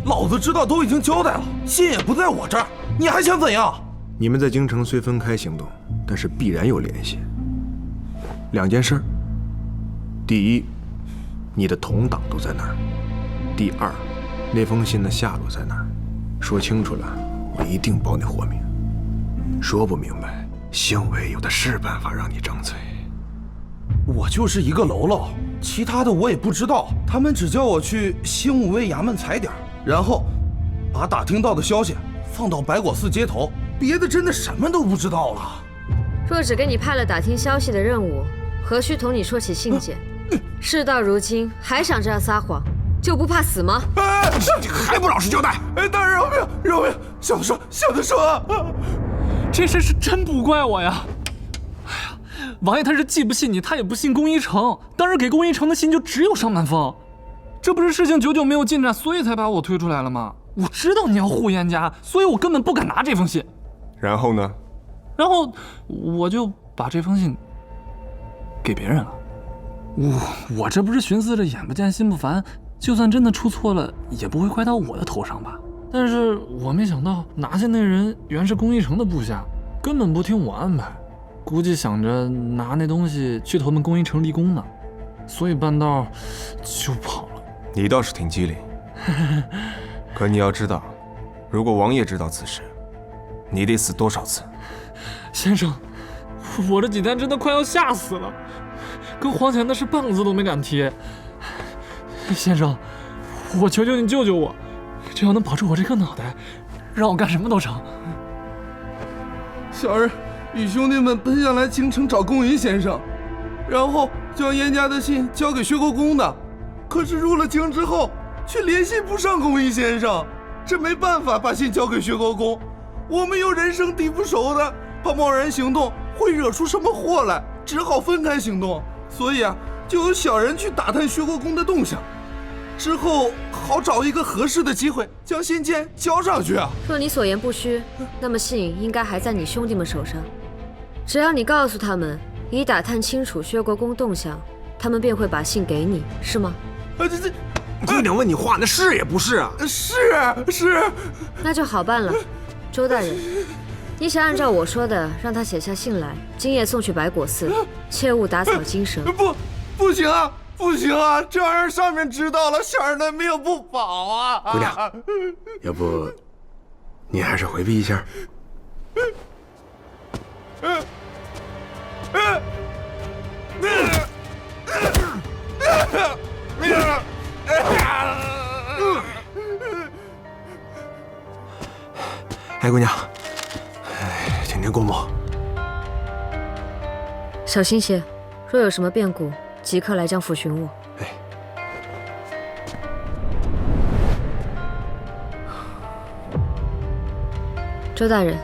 老子知道都已经交代了，信也不在我这儿，你还想怎样？你们在京城虽分开行动，但是必然有联系。两件事：第一，你的同党都在哪儿？第二，那封信的下落在哪儿？说清楚了，我一定保你活命；说不明白，姓韦有的是办法让你张嘴。我就是一个喽啰，其他的我也不知道。他们只叫我去兴武卫衙门踩点，然后把打听到的消息放到白果寺街头，别的真的什么都不知道了。若只给你派了打听消息的任务，何须同你说起信件？事到如今还想这样撒谎，就不怕死吗？你还不老实交代？大人饶命，饶命！小的说，这事是真不怪我呀。王爷他是既不信你，他也不信宫一城，当然给宫一城的信就只有上满峰。这不是事情久久没有进展，所以才把我推出来了吗？我知道你要护严家，所以我根本不敢拿这封信。然后呢？然后我就把这封信给别人了。我这不是寻思着眼不见心不烦，就算真的出错了，也不会怪到我的头上吧？但是我没想到拿下那人原是宫一城的部下，根本不听我安排。估计想着拿那东西去投奔宫一城立功呢，所以半道就跑了。你倒是挺机灵，可你要知道，如果王爷知道此事，你得死多少次？先生，我这几天真的快要吓死了，跟黄钱的事半个字都没敢提。先生，我求求你救救我，只要能保住我这颗脑袋，让我干什么都成。小儿与兄弟们奔下来京城找宫云先生，然后将严家的信交给薛国公的。可是入了京之后，却联系不上宫云先生，这没办法把信交给薛国公。我们又人生地不熟的，怕贸然行动会惹出什么祸来，只好分开行动。所以就有小人去打探薛国公的动向，之后好找一个合适的机会将信件交上去啊。若你所言不虚，那么信应该还在你兄弟们手上。只要你告诉他们，已打探清楚薛国公动向，他们便会把信给你，是吗？姑娘问你话，那是也不是啊？是。那就好办了。周大人，你想按照我说的，让他写下信来，今夜送去白果寺，切勿打草惊蛇。不行啊！这玩意儿上面知道了，小人的命不保啊！姑娘，要不你还是回避一下？哎，姑娘，听听公母。小心些，若有什么变故，即刻来将府寻我。哎，周大人，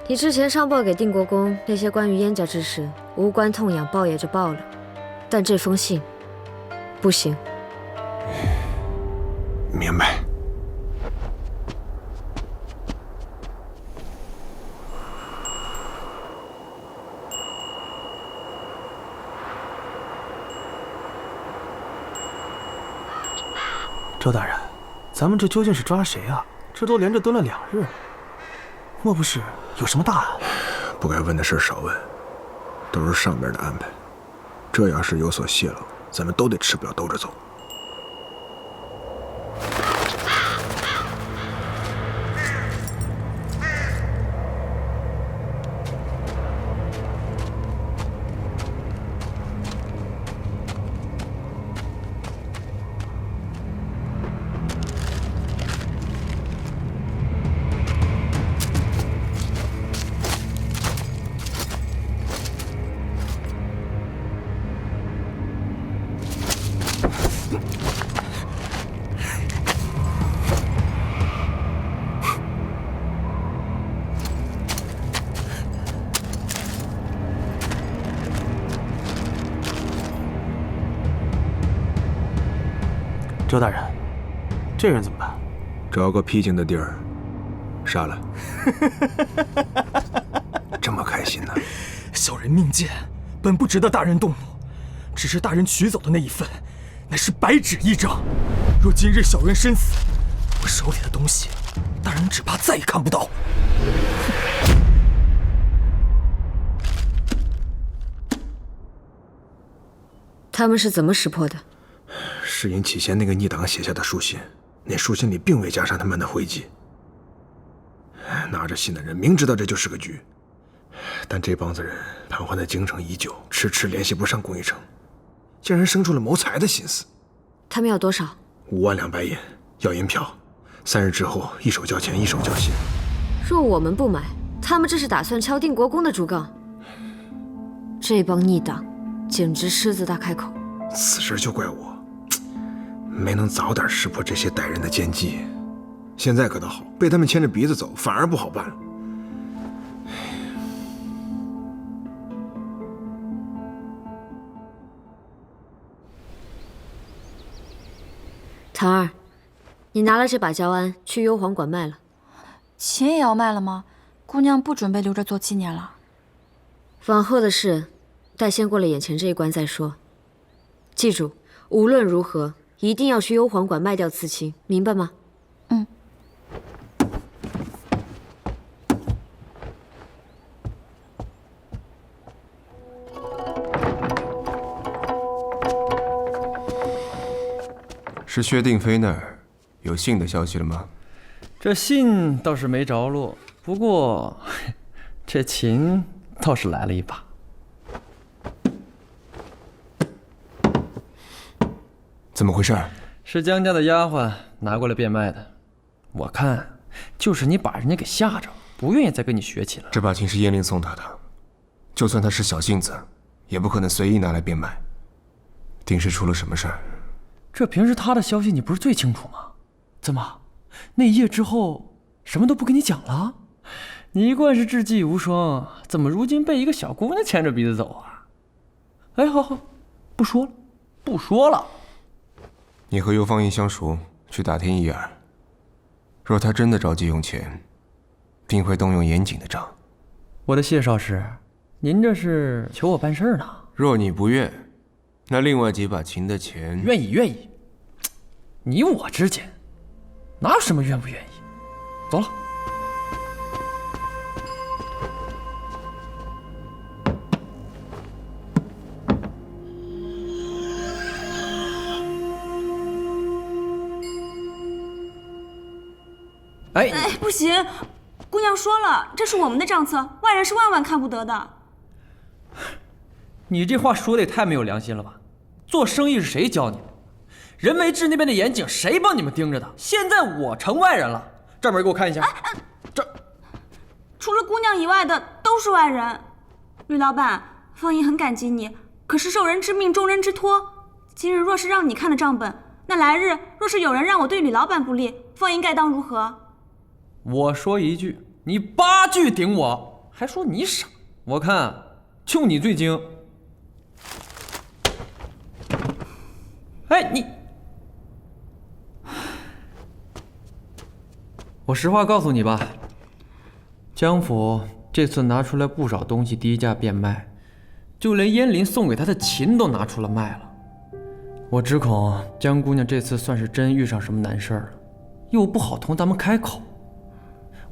你之前上报给定国公那些关于燕家之事，无关痛痒，报也就报了，但这封信不行。明白。周大人，咱们这究竟是抓谁啊？这都连着蹲了2日，莫不是有什么大案？不该问的事少问，都是上边的安排。这要是有所泄露，咱们都得吃不了兜着走。周大人，这人怎么办？找个僻静的地儿，杀了。这么开心呢？小人命贱，本不值得大人动怒，只是大人取走的那一份，乃是白纸一张。若今日小人身死，我手里的东西，大人只怕再也看不到。他们是怎么识破的？是尹启贤那个逆党写下的书信，那书信里并未加上他们的回迹。拿着信的人明知道这就是个局，但这帮子人盘桓在京城已久，迟迟联系不上龚一成，竟然生出了谋财的心思。他们要多少？5万2白银，要银票。3日之后，一手交钱，一手交信。若我们不买，他们这是打算敲定国公的竹杠。这帮逆党，简直狮子大开口。此事就怪我，没能早点识破这些歹人的奸计。现在可倒好，被他们牵着鼻子走，反而不好办了。唐儿，你拿了这把焦鞍去幽篁馆卖了。琴也要卖了吗？姑娘不准备留着做纪念了。往后的事，待先过了眼前这一关再说。记住，无论如何，一定要去幽篁馆卖掉刺青，明白吗？嗯。是薛定飞那儿有信的消息了吗？这信倒是没着落，不过这琴倒是来了一把。怎么回事？是江家的丫鬟拿过来变卖的，我看就是你把人家给吓着，不愿意再跟你学起来了。这把琴是燕玲送他的，就算他是小性子，也不可能随意拿来变卖。定是出了什么事儿？这平时他的消息你不是最清楚吗？怎么，那一夜之后什么都不跟你讲了？你一贯是智计无双，怎么如今被一个小姑娘牵着鼻子走啊？哎，好，不说了，不说了。你和尤芳英相熟，去打听一二。若他真的着急用钱，定会动用严谨的账。我的谢少师，您这是求我办事呢？若你不愿，那另外几把琴的钱，愿意。你我之间哪有什么愿不愿意？走了。哎，不行，姑娘说了，这是我们的账册，外人是万万看不得的。你这话说的也太没有良心了吧！做生意是谁教你的？人为治那边的严警谁帮你们盯着的？现在我成外人了，这门给我看一下。这，除了姑娘以外的都是外人。吕老板，方姨很感激你，可是受人之命，重人之托。今日若是让你看了账本，那来日若是有人让我对吕老板不利，方姨该当如何？我说一句，你8句顶我，还说你傻。我看就你最精。哎，你，我实话告诉你吧，江府这次拿出来不少东西低价变卖，就连燕林送给他的琴都拿出了卖了。我只恐江姑娘这次算是真遇上什么难事儿了，又不好同咱们开口。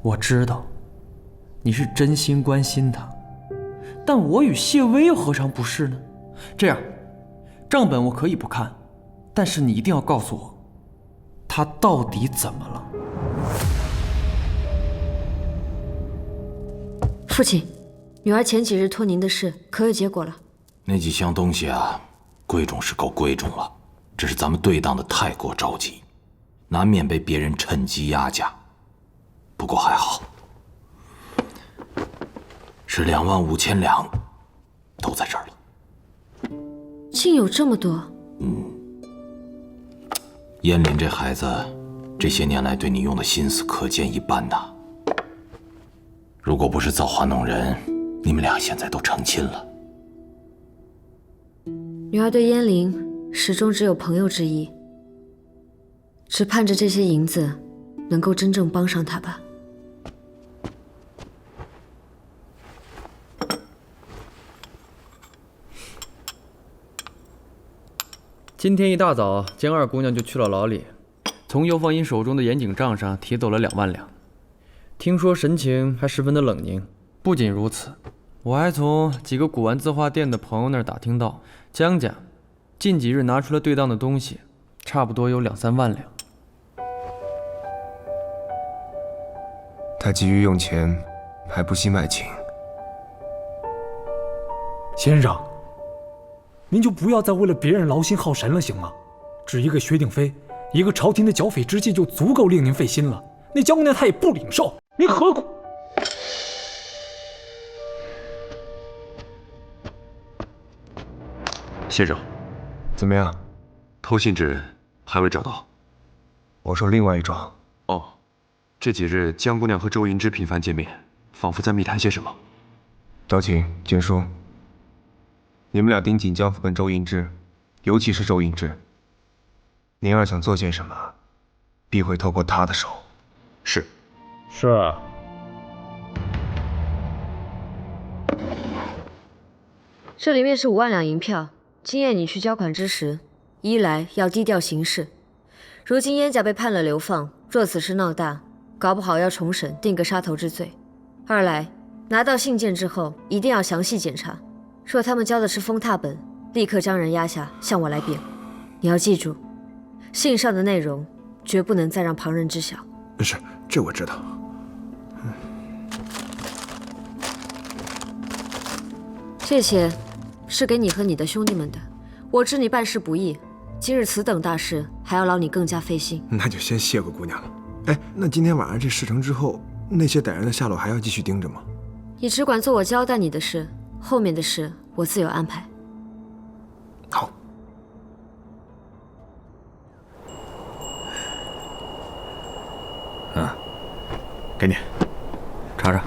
我知道你是真心关心他，但我与谢薇又何尝不是呢？这样，账本我可以不看，但是你一定要告诉我，他到底怎么了？父亲，女儿前几日托您的事可有结果了？那几箱东西啊，贵重是够贵重了，只是咱们对当的太过着急，难免被别人趁机压价。不过还好，是25000两，都在这儿了。竟有这么多？燕林这孩子，这些年来对你用的心思可见一斑呐。如果不是造化弄人，你们俩现在都成亲了。女儿对燕玲始终只有朋友之意，只盼着这些银子能够真正帮上她吧。今天一大早，江二姑娘就去了牢里，从尤放英手中的严警账上提走了2万两。听说神情还十分的冷凝。不仅如此，我还从几个古玩字画店的朋友那儿打听到，江家近几日拿出了对当的东西，差不多有2、3万两。他急于用钱，还不惜卖情。先生，您就不要再为了别人劳心耗神了，行吗？只一个薛定飞，一个朝廷的剿匪之计就足够令您费心了。那江姑娘她也不领受，您何苦？先生，怎么样？偷信纸还未找到？我说另外一桩。哦，这几日江姑娘和周银之频繁见面，仿佛在密谈些什么。道情、简叔，你们俩盯紧江府跟周银之，尤其是周银之。宁儿想做些什么，必会透过他的手。是。是。这里面是5万两银票。今夜你去交款之时，一来要低调行事。如今燕家被判了流放，若此事闹大，搞不好要重审，定个杀头之罪。二来，拿到信件之后，一定要详细检查。若他们交的是封拓本，立刻将人压下，向我来禀。你要记住，信上的内容绝不能再让旁人知晓。是，这我知道。这些是给你和你的兄弟们的。我知你办事不易，今日此等大事，还要劳你更加费心。那就先谢过姑娘了。哎，那今天晚上这事成之后，那些歹人的下落还要继续盯着吗？你只管做我交代你的事，后面的事我自有安排。好。给你，查查。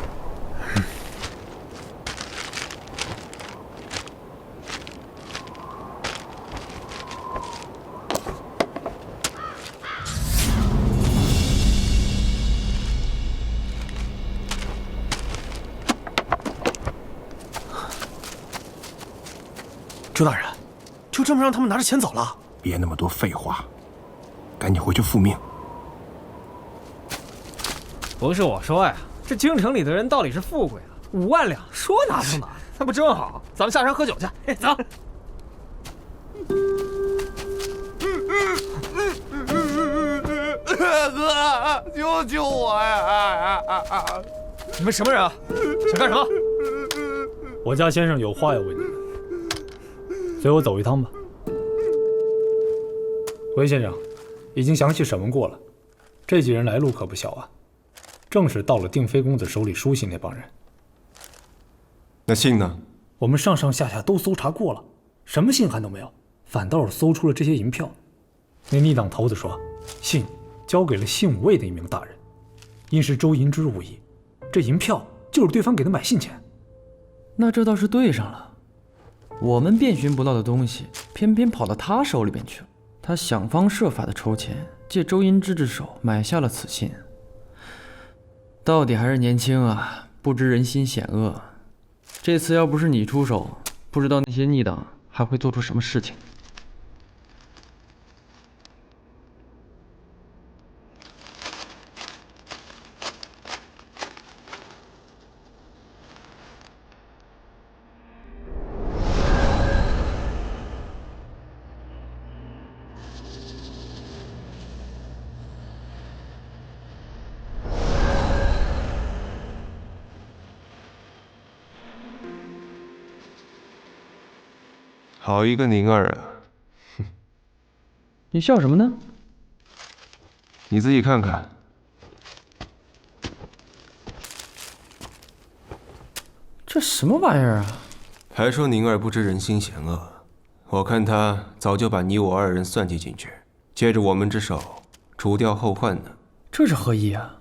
周大人，就这么让他们拿着钱走了？别那么多废话，赶紧回去复命。不是我说呀，这京城里的人到底是富贵啊，5万两说拿就拿，那不正好？咱们下山喝酒去，走。哥，救救我呀！你们什么人啊？想干什么？我家先生有话要问你们，随我走一趟吧。韦先生，已经详细审问过了，这几人来路可不小啊。正是到了定飞公子手里书信那帮人。那信呢？我们上上下下都搜查过了，什么信函都没有，反倒是搜出了这些银票。那逆党头子说，信交给了姓魏的一名大人，因是周银之无疑，这银票就是对方给的买信钱。那这倒是对上了，我们遍寻不到的东西，偏偏跑到他手里边去了。他想方设法的筹钱，借周银之之手买下了此信。到底还是年轻啊，不知人心险恶。这次要不是你出手，不知道那些逆党还会做出什么事情。好一个宁儿啊！你笑什么呢？你自己看看。这什么玩意儿啊？还说宁儿不知人心险恶，我看他早就把你我2人算计进去，借着我们之手除掉后患呢。这是何意啊？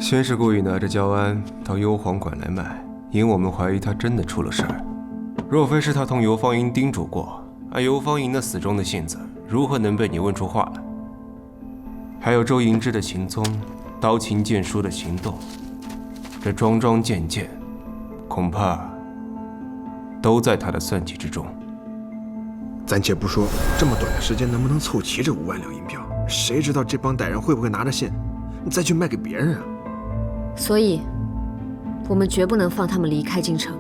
先是故意拿着焦安到幽篁馆来卖，引我们怀疑他真的出了事儿。若非是他同游方莹叮嘱过，按游方莹那死忠的性子，如何能被你问出话来？还有周银之的行踪，刀琴剑书的行动，这桩桩件件，恐怕都在他的算计之中。暂且不说这么短的时间能不能凑齐这5万两银票，谁知道这帮歹人会不会拿着信再去卖给别人啊？所以，我们绝不能放他们离开京城，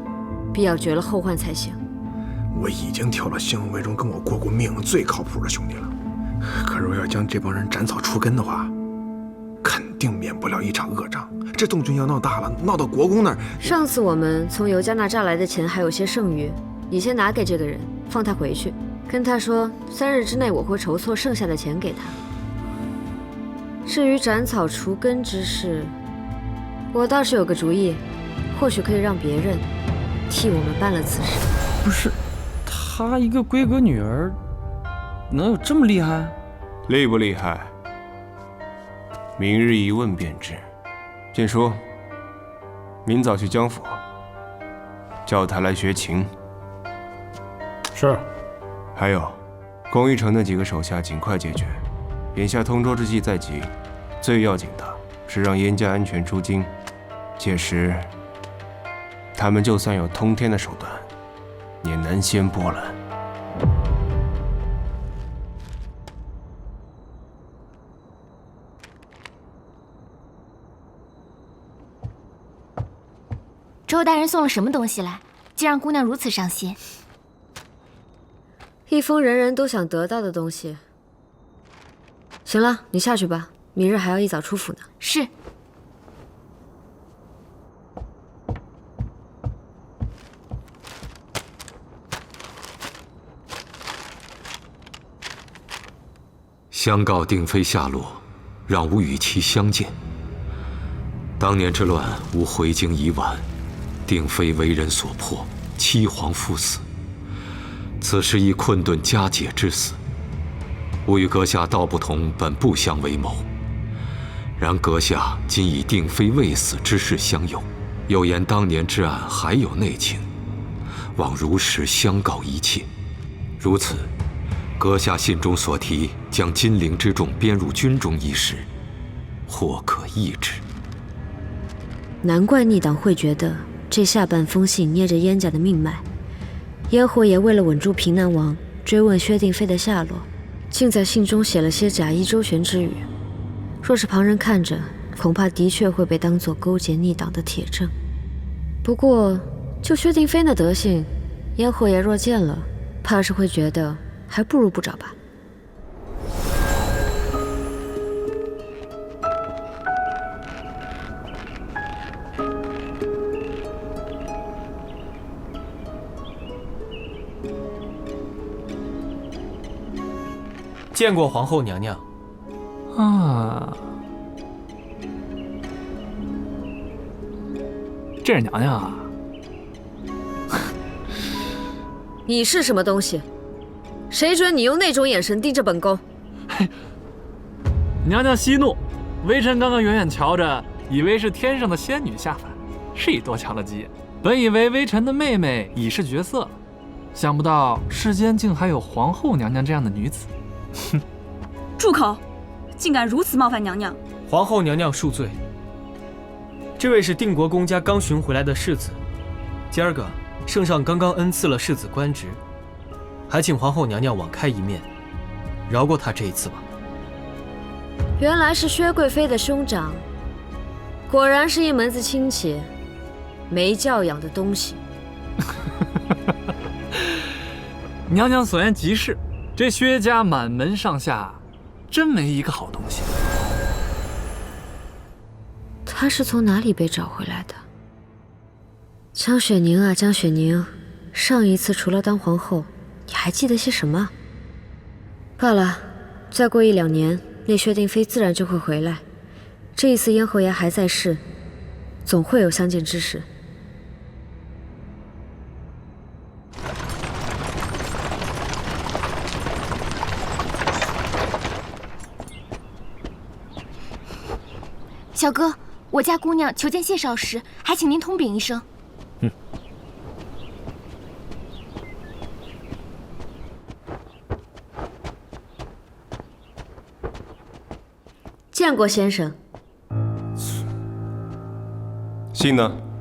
必要绝了后患才行。我已经挑了兴魏中跟我过命最靠谱的兄弟了，可若要将这帮人斩草除根的话，肯定免不了一场恶仗。这动静要闹大了，闹到国公那儿。上次我们从尤家那诈来的钱还有些剩余，你先拿给这个人，放他回去，跟他说3日之内我会筹措剩下的钱给他。至于斩草除根之事，我倒是有个主意，或许可以让别人替我们办了此事。不是，她一个闺阁女儿，能有这么厉害？厉不厉害？明日一问便知。建叔，明早去江府，叫他来学琴。是。还有，宫一城那几个手下尽快解决。眼下通州之计在即，最要紧的是让燕家安全出京。届时，他们就算有通天的手段，也难掀波澜。周大人送了什么东西来，竟让姑娘如此伤心？一封人人都想得到的东西。行了，你下去吧，明日还要一早出府呢。是。相告定妃下落，让吾与其相见。当年之乱，吾回京已晚，定妃为人所迫，妻皇夫死，此时亦困顿佳节之死。吾与阁下道不同，本不相为谋。然阁下今以定妃未死之事相诱，又言当年之案还有内情，望如实相告一切。如此，阁下信中所提将金陵之众编入军中一事，或可议之。难怪逆党会觉得这下半封信捏着燕家的命脉。燕侯爷为了稳住平南王，追问薛定妃的下落，竟在信中写了些假意周旋之语。若是旁人看着，恐怕的确会被当作勾结逆党的铁证。不过，就薛定妃那德行，燕侯爷若见了，怕是会觉得还不如不找吧。见过皇后娘娘。啊，这是娘娘啊！你是什么东西？谁准你用那种眼神盯着本宫？嘿，娘娘息怒，微臣刚刚远远瞧着，以为是天上的仙女下凡，是以多强的鸡眼。本以为微臣的妹妹已是绝色了，想不到世间竟还有皇后娘娘这样的女子。哼！住口！竟敢如此冒犯娘娘！皇后娘娘恕罪。这位是定国公家刚寻回来的世子，今儿个圣上刚刚恩赐了世子官职，还请皇后娘娘网开一面，饶过他这一次吧。原来是薛贵妃的兄长，果然是一门子亲戚，没教养的东西。娘娘所言极是，这薛家满门上下，真没一个好东西。她是从哪里被找回来的？江雪宁啊，江雪宁，上一次除了当皇后，你还记得些什么？罢了，再过1-2年，那薛定妃自然就会回来。这一次燕侯爷还在世，总会有相见之时。小哥，我家姑娘求见谢少时，还请您通禀一声。见过先生。信呢？